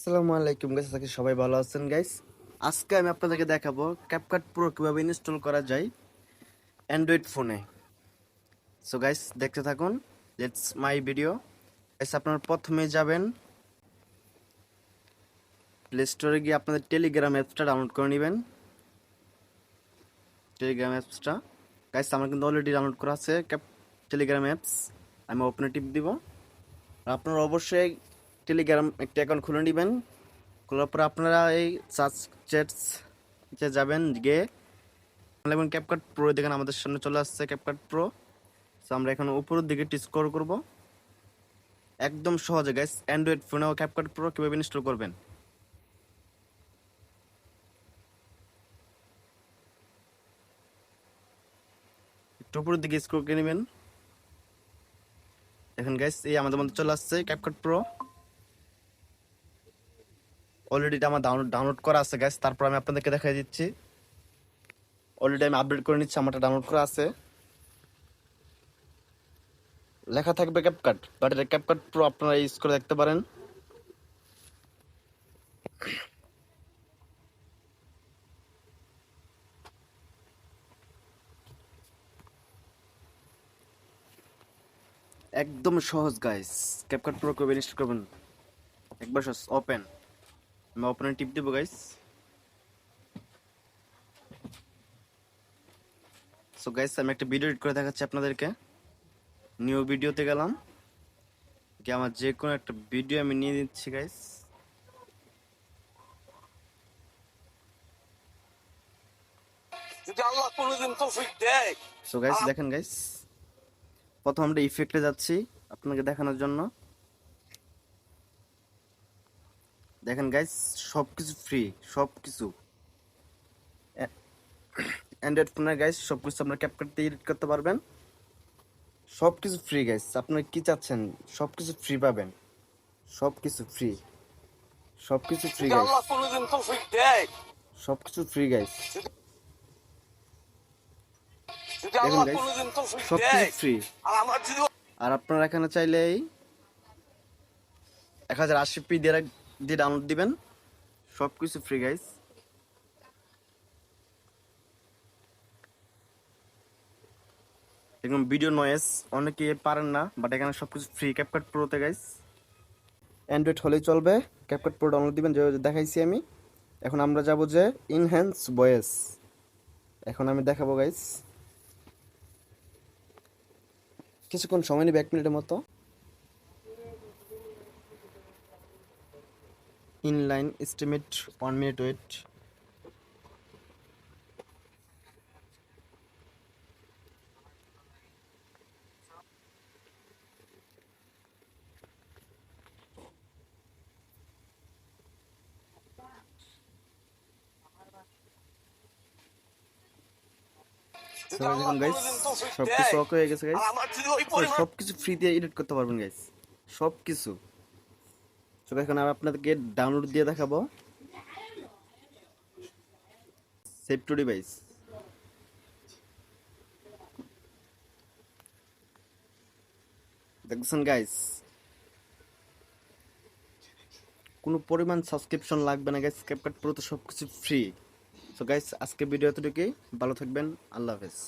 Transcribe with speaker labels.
Speaker 1: আসসালামু আলাইকুম গাইস, আজকে সবাই ভালো আছেন গাইস। আজকে আমি আপনাদেরকে দেখাবো ক্যাপকাট প্রো কিভাবে ইনস্টল করা যায় অ্যান্ড্রয়েড ফোনে। সো গাইস দেখতে থাকুন, লেটস মাই ভিডিও। গাইস আপনারা প্রথমে যাবেন প্লে স্টোরে, গিয়ে আপনাদের টেলিগ্রাম অ্যাপসটা ডাউনলোড করে নেবেন। টেলিগ্রাম অ্যাপসটা গাইস আমার কিন্তু অলরেডি ডাউনলোড করা আছে টেলিগ্রাম অ্যাপস। আমি ওপেনে টিপ দিব। আর আপনারা অবশ্যই টেলিগ্রাম একটা অ্যাকাউন্ট খুলে নেবেন। খোলার পরে আপনারা এই সার্চ চ্যাটস যাবেন, গিয়ে এবং ক্যাপকাট প্রো দেখেন আমাদের সামনে চলে আসছে ক্যাপকাট প্রো। সো আমরা এখন উপরের দিকে স্ক্রল করব। একদম সহজে গাইস অ্যান্ড্রয়েড ফোনেও ক্যাপকাট প্রো কিভাবে ইনস্টল করবেন। একটু উপরের দিকে স্ক্রল করে নেবেন। এখন গাইস এই আমাদের মধ্যে চলে আসছে ক্যাপকাট প্রো। অলরেডি এটা আমার ডাউনলোড করা আছে গাইস। তারপর আমি আপনাদেরকে দেখাই দিচ্ছি। অলরেডি আমি আপডেট করে নিচ্ছি, আমারটা ডাউনলোড করা আছে। লেখা থাকবে ক্যাপকাট, বাট এটা ক্যাপকাট প্রো আপনারা ইউজ করে দেখতে পারেন। একদম সহজ গাইস, ক্যাপকাট প্রো কিভাবে ইনস্টল করবেন। একবার ওপেন, আমি ওপেনে টিপ দেবো গাইস। সো গাইস আমি একটা ভিডিও এডিট করে দেখাচ্ছি আপনাদেরকে। নিউ ভিডিওতে গেলাম, কি আমার যে কোনো একটা ভিডিও আমি নিয়ে নিচ্ছি গাইস।
Speaker 2: যদি আল্লাহ কোনোদিন তৌফিক দেয়।
Speaker 1: সো গাইস দেখেন গাইস, প্রথম আমরা ইফেক্টে যাচ্ছি আপনাকে দেখানোর জন্য। দেখেন গাইস সবকিছু ফ্রি, সবকিছু অ্যান্ড্রয়েড ফোনে গাইস সবকিছু আপনার ক্যাপকাট দিয়ে এডিট করতে পারবেন। সবকিছু ফ্রি গাইস, আপনারা কি চাচ্ছেন সবকিছু ফ্রি পাবেন। সবকিছু ফ্রি, সবকিছু ফ্রি
Speaker 2: যদি
Speaker 1: গাইস,
Speaker 2: আল্লাহ কোনোদিন তৌফিক দেয়।
Speaker 1: সবকিছু ফ্রি গাইস।
Speaker 2: যদি
Speaker 1: দেখুন
Speaker 2: আল্লাহ
Speaker 1: গাইস
Speaker 2: কোনোদিন তৌফিক
Speaker 1: সবকিছু
Speaker 2: দেয়।
Speaker 1: ফ্রি।
Speaker 2: আর আমার যদি
Speaker 1: আর আপনারা এখানে চাইলেই 1080p দিয়ে ডাউনলোড দিবেন। সবকিছু ফ্রি গাইস। দেখুন ভিডিও নয়েজ অনেকে পারেন না, বাট এখানে সবকিছু ফ্রি ক্যাপকাট প্রোতে গাইস। অ্যান্ড্রয়েড হলেই চলবে, ক্যাপকাট প্রো ডাউনলোড দিবেন যে দেখাইছি আমি। এখন আমরা যাব যে ইনহ্যান্স ভয়েস, এখন আমি দেখাবো গাইস। কিছুক্ষণ সময় নেবে, 1 মিনিটের মতো। Inline estimate 1 minute wait.
Speaker 2: যদি আল্লাহ
Speaker 1: দেখুন গাইস
Speaker 2: কোনোদিন তৌফিক
Speaker 1: সবকিছু
Speaker 2: দেয়।
Speaker 1: ওকে হয়ে গেছে
Speaker 2: আর
Speaker 1: গাইস।
Speaker 2: আমার যদি ওই পরিমাণ
Speaker 1: সবকিছু ফ্রি দিয়ে এডিট করতে পারবেন গাইস, সবকিছু। তো এখন আমি আপনাদেরকে ডাউনলোড দিয়ে দেখাবো। Save two device. দেখছেন গাইস কোনো পরিমাণ সাবস্ক্রিপশন লাগবে না গাইস, ক্যাপকাট প্রো তো সবকিছু ফ্রি। সো গাইস আজকে ভিডিও এতটুকুই, ভালো থাকবেন, আল্লাহ হাফেজ।